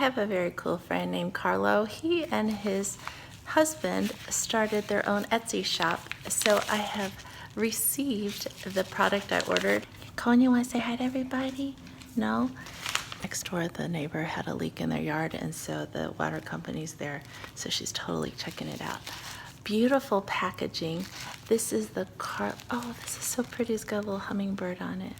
have a very cool friend named Carlo. He and his husband started their own Etsy shop. So I have received the product I ordered. Colin, you want to say hi to everybody? No? Next door, the neighbor had a leak in their yard, and so the water company's there. So she's totally checking it out. Beautiful packaging. This is the oh, this is so pretty. It's got a little hummingbird on it.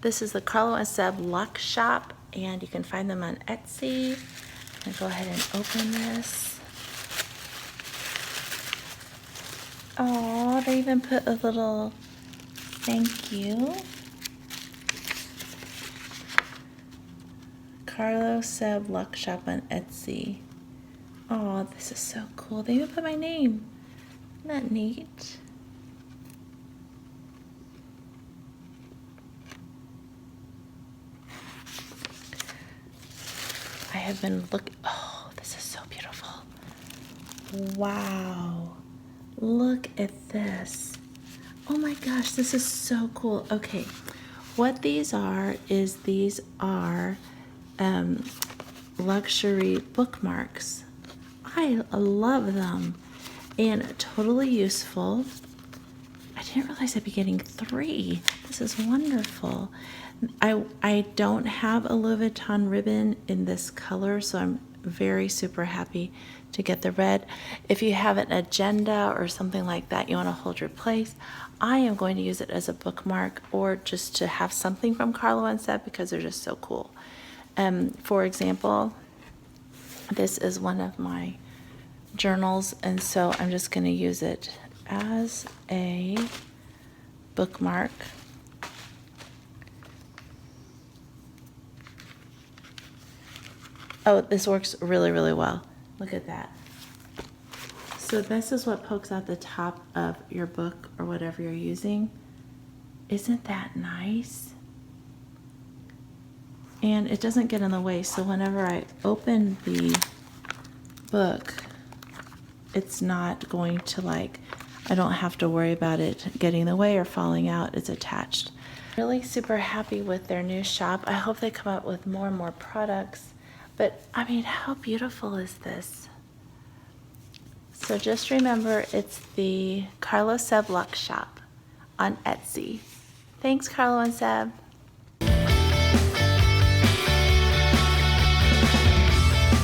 This is the Carlo&Seb Luxe Shop, and you can find them on Etsy. I'm gonna go ahead and open this. Oh, they even put a little thank you. Carlo&Seb Luxe Shop on Etsy. Oh, this is so cool. They even put my name. Isn't that neat? I have been looking. Oh, this is so beautiful. Wow. Look at this. Oh my gosh, this is so cool. Okay, what these are is these are luxury bookmarks. I love them and totally useful. I didn't realize I'd be getting 3. This is wonderful. I don't have a Louis Vuitton ribbon in this color, so I'm very super happy to get the red. If you have an agenda or something like that you want to hold your place, I am going to use it as a bookmark or just to have something from Carlo&Seb because they're just so cool. For example, this is one of my journals, and so I'm just going to use it as a bookmark. Oh, this works really, really well. Look at that. So this is what pokes out the top of your book or whatever you're using. Isn't that nice? And it doesn't get in the way, so whenever I open the book, it's not going to I don't have to worry about it getting in the way or falling out. It's attached. Really super happy with their new shop. I hope they come up with more and more products. But I mean, how beautiful is this? So just remember, it's the Carlo&Seb Luxe Shop on Etsy. Thanks, Carlo&Seb.